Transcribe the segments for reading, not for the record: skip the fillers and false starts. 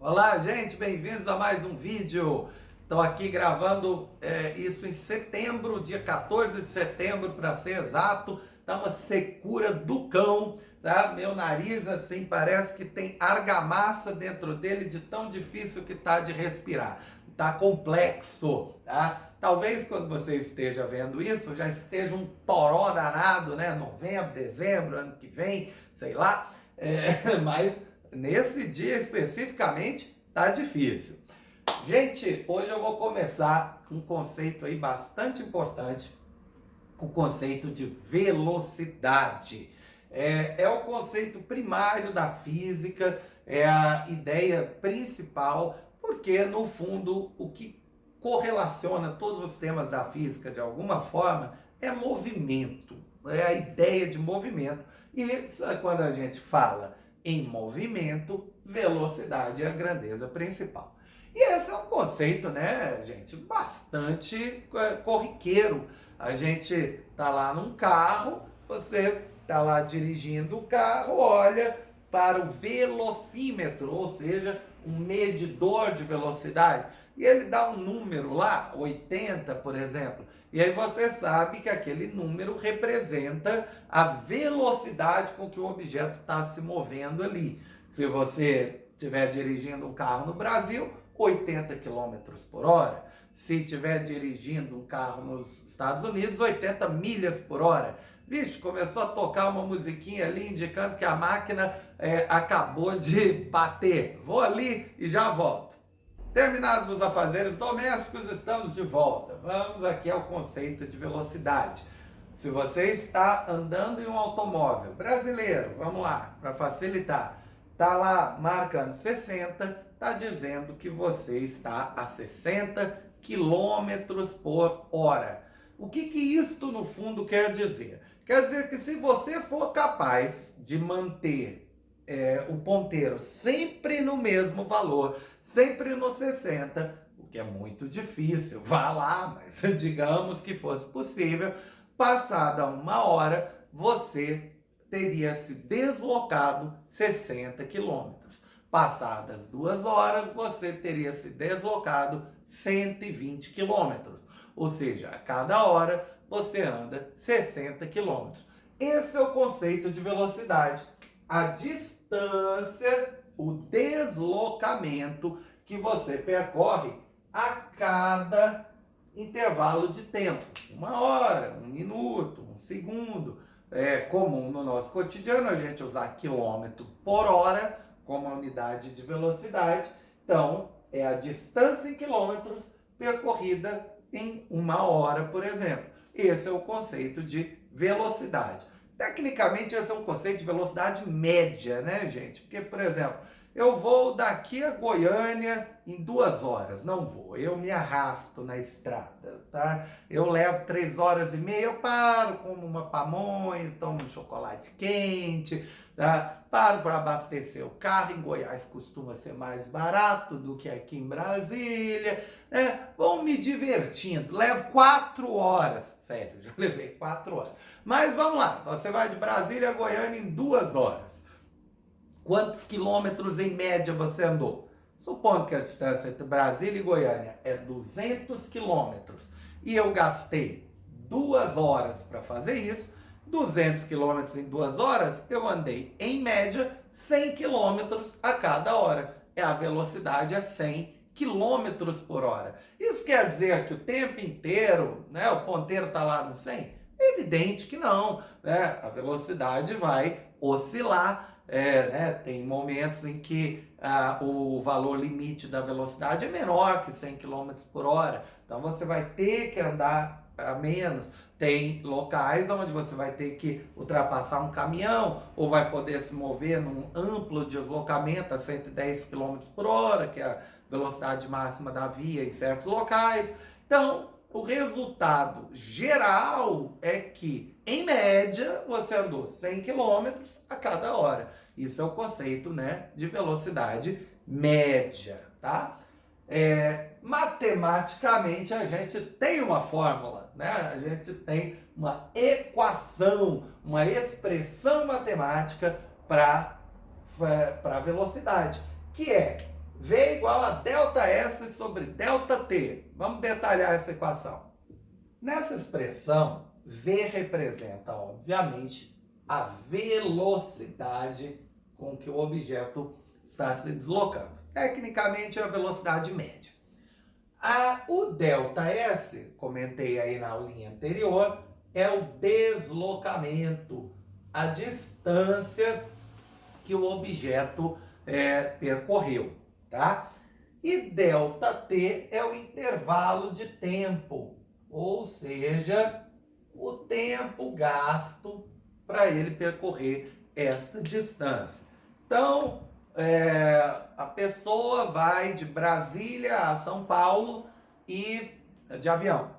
Olá, gente, bem-vindos a mais um vídeo. Estou aqui gravando isso em setembro, dia 14 de setembro, para ser exato. Tá uma secura do cão, tá? Meu nariz, assim, parece que tem argamassa dentro dele de tão difícil que tá de respirar. Tá complexo, tá? Talvez quando você esteja vendo isso, já esteja um toró danado, né? Novembro, dezembro, ano que vem, sei lá. Mas nesse dia especificamente tá difícil. Gente, hoje eu vou começar um conceito aí bastante importante, o conceito de velocidade. É o conceito primário da física, é a ideia principal, porque no fundo o que correlaciona todos os temas da física de alguma forma é movimento, é a ideia de movimento. E quando a gente fala em movimento, velocidade é a grandeza principal. E esse é um conceito, né, gente, bastante corriqueiro. A gente tá lá num carro, você tá lá dirigindo o carro, olha para o velocímetro, ou seja, um medidor de velocidade, e ele dá um número lá, 80, por exemplo, e aí você sabe que aquele número representa a velocidade com que o objeto está se movendo ali. Se você estiver dirigindo um carro no Brasil, 80 quilômetros por hora. Se estiver dirigindo um carro nos Estados Unidos, 80 milhas por hora. Vixe, começou a tocar uma musiquinha ali indicando que a máquina acabou de bater. Vou ali e já volto. Terminados os afazeres domésticos, estamos de volta. Vamos aqui ao conceito de velocidade. Se você está andando em um automóvel brasileiro, vamos lá, para facilitar, está lá marcando 60, está dizendo que você está a 60 quilômetros por hora. O que isto no fundo quer dizer? Quer dizer que se você for capaz de manter o ponteiro sempre no mesmo valor, sempre no 60, o que é muito difícil, vá lá, mas digamos que fosse possível, passada uma hora, você teria se deslocado 60 quilômetros. Passadas 2 horas, você teria se deslocado 120 quilômetros. Ou seja, a cada hora você anda 60 quilômetros. Esse é o conceito de velocidade. A distância, o deslocamento que você percorre a cada intervalo de tempo. 1 hora, 1 minuto, 1 segundo. É comum no nosso cotidiano a gente usar quilômetro por hora como a unidade de velocidade. Então, é a distância em quilômetros percorrida em 1 hora, por exemplo. Esse é o conceito de velocidade. Tecnicamente, esse é um conceito de velocidade média, né, gente? Porque, por exemplo, eu vou daqui a Goiânia em 2 horas. Não vou, eu me arrasto na estrada, tá? Eu levo 3 horas e meia, eu paro, como uma pamonha, tomo um chocolate quente, tá? Paro para abastecer o carro. Em Goiás costuma ser mais barato do que aqui em Brasília. Vou me divertindo, levo 4 horas. Sério, já levei 4 horas. Mas vamos lá, você vai de Brasília a Goiânia em 2 horas. Quantos quilômetros em média você andou? Supondo que a distância entre Brasília e Goiânia é 200 quilômetros e eu gastei 2 horas para fazer isso, 200 quilômetros em 2 horas, eu andei em média 100 quilômetros a cada hora. A velocidade é 100 quilômetros por hora. Isso quer dizer que o tempo inteiro, né, o ponteiro está lá no 100? É evidente que não, né? A velocidade vai oscilar. Tem momentos em que o valor limite da velocidade é menor que 100 km por hora, então você vai ter que andar a menos. Tem locais onde você vai ter que ultrapassar um caminhão ou vai poder se mover num amplo deslocamento a 110 km por hora, que é a velocidade máxima da via em certos locais. Então, o resultado geral é que, em média, você andou 100 km a cada hora. Isso é o conceito, né, de velocidade média, tá? Matematicamente, a gente tem uma fórmula, né? A gente tem uma equação, uma expressão matemática para velocidade, que é V igual a ΔS sobre ΔT. Vamos detalhar essa equação. Nessa expressão, V representa, obviamente, a velocidade com que o objeto está se deslocando. Tecnicamente, é a velocidade média. O ΔS, comentei aí na aulinha anterior, é o deslocamento, a distância que o objeto percorreu, tá? E ΔT é o intervalo de tempo, ou seja, o tempo gasto para ele percorrer esta distância. Então, a pessoa vai de Brasília a São Paulo e de avião.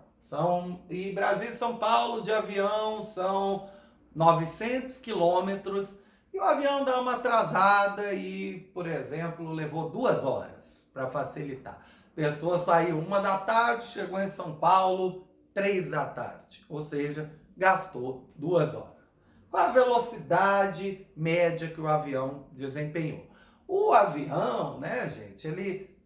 E Brasília e São Paulo de avião são 900 quilômetros e o avião dá uma atrasada e, por exemplo, levou 2 horas para facilitar. A pessoa saiu 1 da tarde, chegou em São Paulo 3 da tarde, ou seja, gastou 2 horas. Qual a velocidade média que o avião desempenhou? O avião, né, gente, ele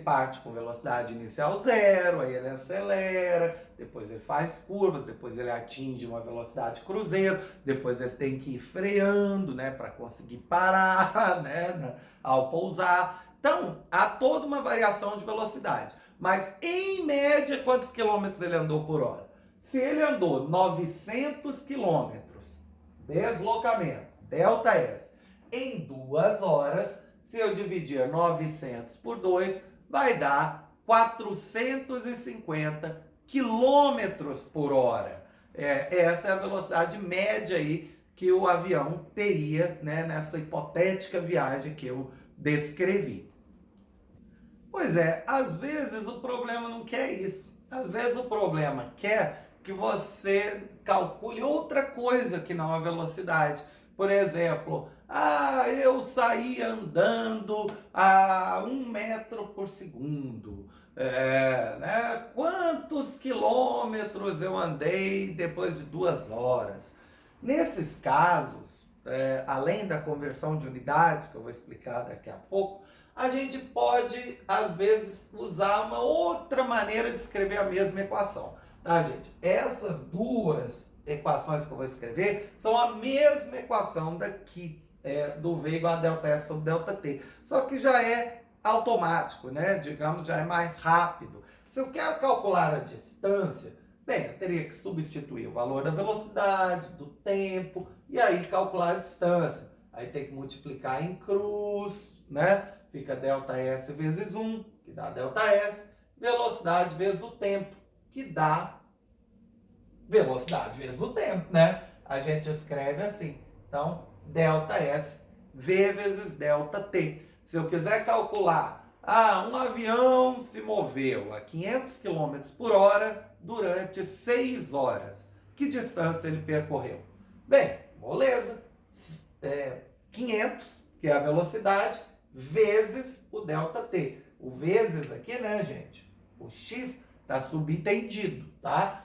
parte com velocidade inicial 0, aí ele acelera, depois ele faz curvas, depois ele atinge uma velocidade cruzeiro, depois ele tem que ir freando, né, para conseguir parar, né, ao pousar. Então, há toda uma variação de velocidade. Mas, em média, quantos quilômetros ele andou por hora? Se ele andou 900 quilômetros, deslocamento, ΔS, em 2 horas, se eu dividir 900 por 2, vai dar 450 quilômetros por hora. Essa é a velocidade média aí que o avião teria, né, nessa hipotética viagem que eu descrevi. Pois é, às vezes o problema não quer isso. Às vezes o problema quer que você calcule outra coisa que não a velocidade. Por exemplo, eu saí andando a 1 metro por segundo. Né? Quantos quilômetros eu andei depois de 2 horas? Nesses casos, além da conversão de unidades, que eu vou explicar daqui a pouco, a gente pode, às vezes, usar uma outra maneira de escrever a mesma equação. Tá, gente? Essas duas equações que eu vou escrever são a mesma equação daqui, do V igual a ΔS sobre ΔT. Só que já é automático, né? Digamos, já é mais rápido. Se eu quero calcular a distância, bem, eu teria que substituir o valor da velocidade, do tempo, e aí calcular a distância. Aí tem que multiplicar em cruz, né? Fica ΔS vezes 1, que dá ΔS, velocidade vezes o tempo, que dá velocidade vezes o tempo, né? A gente escreve assim. Então, ΔS, V vezes ΔT. Se eu quiser calcular, um avião se moveu a 500 km por hora durante 6 horas. Que distância ele percorreu? Bem, moleza. 500, que é a velocidade, vezes o ΔT. O vezes aqui, né, gente? O X está subentendido, tá?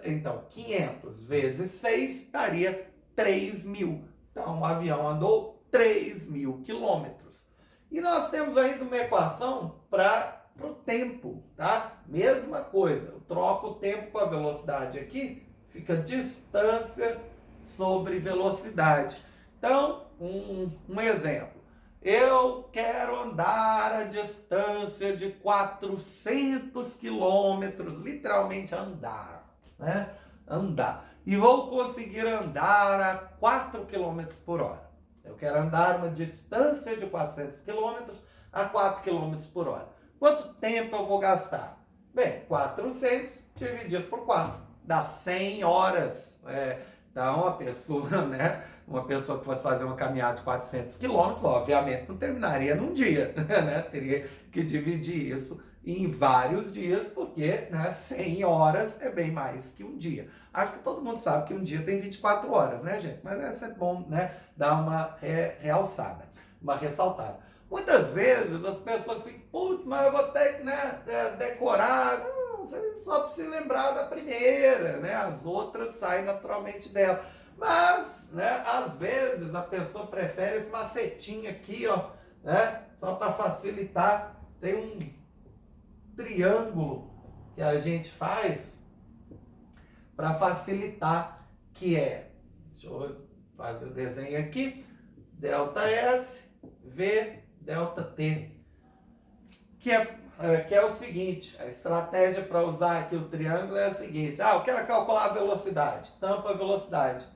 Então, 500 vezes 6 daria 3.000. Então, o avião andou 3.000 quilômetros. E nós temos ainda uma equação para o tempo, tá? Mesma coisa. Eu troco o tempo com a velocidade aqui, fica distância sobre velocidade. Então, um exemplo. Eu quero andar a distância de 400 quilômetros, literalmente andar, né? Andar. E vou conseguir andar a 4 km por hora. Eu quero andar uma distância de 400 km a 4 km por hora. Quanto tempo eu vou gastar? Bem, 400 dividido por 4 dá 100 horas. Então, a pessoa, né? Uma pessoa que fosse fazer uma caminhada de 400 quilômetros, obviamente, não terminaria num dia, né? Teria que dividir isso em vários dias, porque, né, 100 horas é bem mais que um dia. Acho que todo mundo sabe que um dia tem 24 horas, né, gente? Mas é sempre bom, né, dar uma realçada, uma ressaltada. Muitas vezes as pessoas ficam, putz, mas eu vou ter que, né, decorar. Não, você só precisa lembrar da primeira, né? As outras saem naturalmente dela. Mas, né, às vezes a pessoa prefere esse macetinho aqui, ó, né? Só para facilitar, tem um triângulo que a gente faz para facilitar, que é, deixa eu fazer o desenho aqui, ΔS, V, ΔT, que é o seguinte, a estratégia para usar aqui o triângulo é a seguinte, eu quero calcular a velocidade, tampa a velocidade.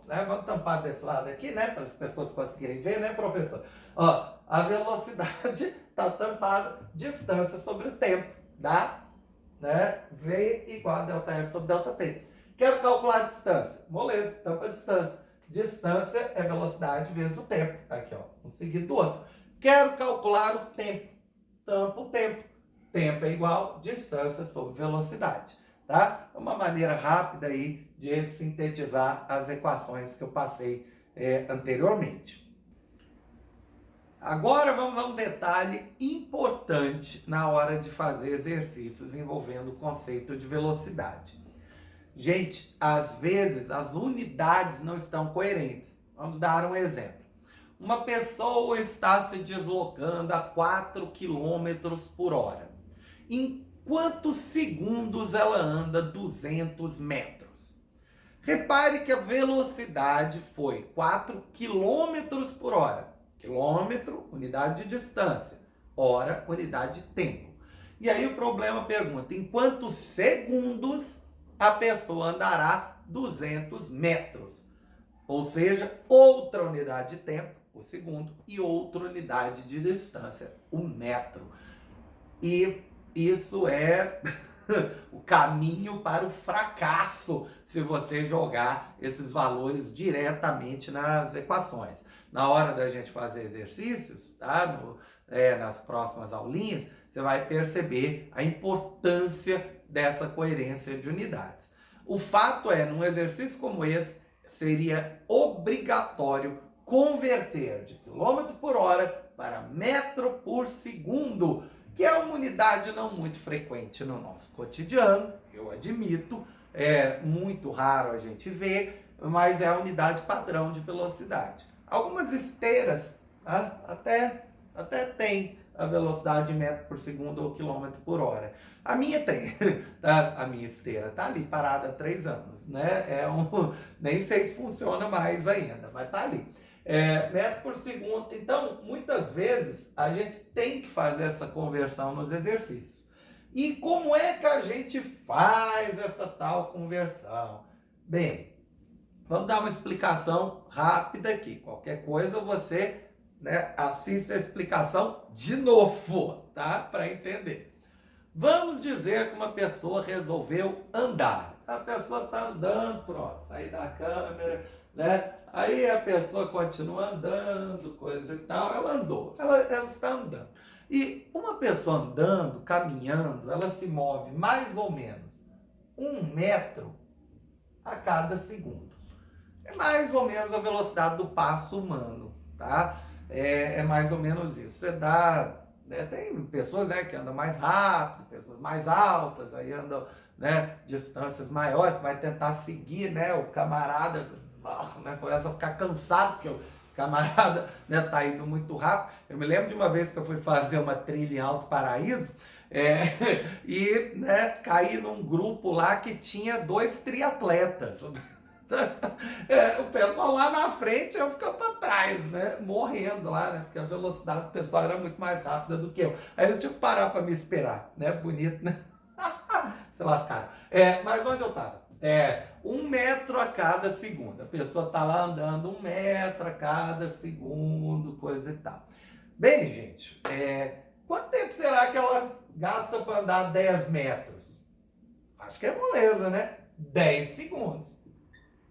Né, vamos tampar desse lado aqui, né, para as pessoas conseguirem ver, né, professor? A velocidade está tampada, distância sobre o tempo, dá, né, V igual a ΔS sobre ΔT. Quero calcular a distância, moleza, tampa a distância. Distância é velocidade vezes o tempo, aqui ó, um seguido do outro. Quero calcular o tempo, tampa o tempo. Tempo é igual distância sobre velocidade, tá? É uma maneira rápida aí de sintetizar as equações que eu passei anteriormente. Agora vamos a um detalhe importante na hora de fazer exercícios envolvendo o conceito de velocidade. Gente, às vezes as unidades não estão coerentes. Vamos dar um exemplo. Uma pessoa está se deslocando a 4 km por hora. Em quantos segundos ela anda 200 metros? Repare que a velocidade foi 4 km por hora. Quilômetro, unidade de distância. Hora, unidade de tempo. E aí o problema pergunta, em quantos segundos a pessoa andará 200 metros? Ou seja, outra unidade de tempo, o segundo, e outra unidade de distância, o metro. E isso é o caminho para o fracasso se você jogar esses valores diretamente nas equações. Na hora da gente fazer exercícios, tá? Nas próximas aulinhas, você vai perceber a importância dessa coerência de unidades. O fato é, num exercício como esse, seria obrigatório converter de quilômetro por hora para metro por segundo, que é uma unidade não muito frequente no nosso cotidiano, eu admito, é muito raro a gente ver, mas é a unidade padrão de velocidade. Algumas esteiras, tá? até tem a velocidade de metro por segundo ou quilômetro por hora. A minha tem, tá? A minha esteira tá ali parada há 3 anos, né? Nem sei se funciona mais ainda, mas tá ali. Metro por segundo. Então, muitas vezes, a gente tem que fazer essa conversão nos exercícios. E como é que a gente faz essa tal conversão? Bem, vamos dar uma explicação rápida aqui. Qualquer coisa você, né, assiste a explicação de novo, tá? Para entender. Vamos dizer que uma pessoa resolveu andar. A pessoa está andando, pronto, sair da câmera, né? Aí a pessoa continua andando, coisa e tal. Ela andou, ela está andando. E uma pessoa andando, caminhando, ela se move mais ou menos 1 metro a cada segundo. É mais ou menos a velocidade do passo humano, tá? É mais ou menos isso. Você dá, né, tem pessoas, né, que andam mais rápido, pessoas mais altas, aí andam, né, distâncias maiores, vai tentar seguir, né, o camarada, né, começa a ficar cansado, porque o camarada, né, tá indo muito rápido. Eu me lembro de uma vez que eu fui fazer uma trilha em Alto Paraíso, e, né, caí num grupo lá que tinha 2 triatletas. O pessoal lá na frente, eu ficava para trás, né? Morrendo lá, né? Porque a velocidade do pessoal era muito mais rápida do que eu. Aí eles tinham que parar para me esperar, né? Bonito, né? Se lascaram. Mas onde eu tava? 1 metro a cada segundo. A pessoa tá lá andando 1 metro a cada segundo, coisa e tal. Bem, gente, quanto tempo será que ela gasta para andar 10 metros? Acho que é moleza, né? 10 segundos.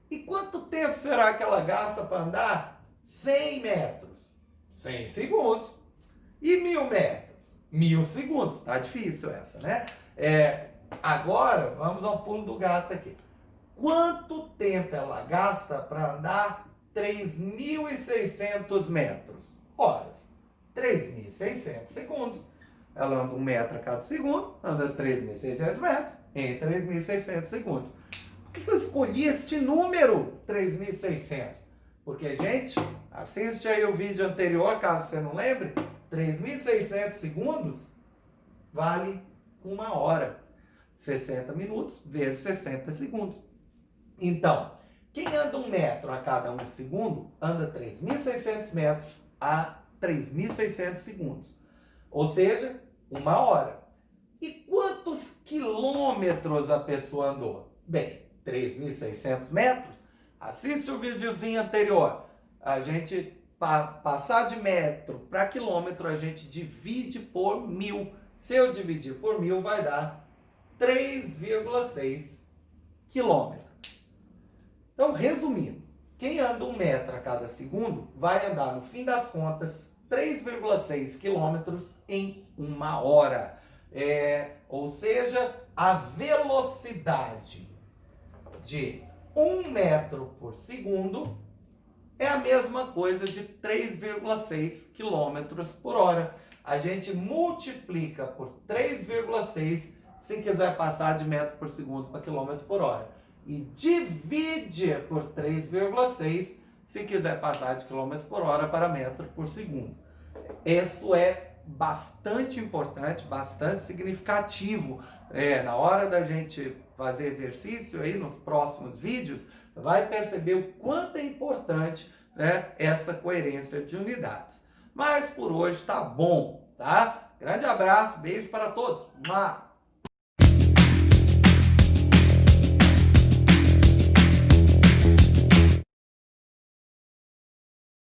E quanto tempo será que ela gasta para andar 100 metros? 100 segundos. E 1000 metros? 1000 segundos. Tá difícil essa, né? Agora, vamos ao pulo do gato aqui. Quanto tempo ela gasta para andar 3.600 metros? Horas. 3.600 segundos. Ela anda 1 metro a cada segundo, anda 3.600 metros em 3.600 segundos. Por que eu escolhi este número, 3.600? Porque, gente, assiste aí o vídeo anterior, caso você não lembre, 3.600 segundos vale 1 hora. 60 minutos vezes 60 segundos. Então, quem anda 1 metro a cada 1 segundo, anda 3.600 metros a 3.600 segundos. Ou seja, 1 hora. E quantos quilômetros a pessoa andou? Bem, 3.600 metros. Assiste o videozinho anterior. A gente, passar de metro para quilômetro, a gente divide por 1.000. Se eu dividir por 1.000, vai dar 3,6 quilômetros. Então, resumindo, quem anda 1 metro a cada segundo vai andar, no fim das contas, 3,6 quilômetros em 1 hora. Ou seja, a velocidade de 1 metro por segundo é a mesma coisa de 3,6 quilômetros por hora. A gente multiplica por 3,6 se quiser passar de metro por segundo para quilômetro por hora. E divide por 3,6 se quiser passar de quilômetro por hora para metro por segundo. Isso é bastante importante, bastante significativo. Na hora da gente fazer exercício aí nos próximos vídeos, você vai perceber o quanto é importante, né, essa coerência de unidades. Mas por hoje tá bom, tá? Grande abraço, beijo para todos.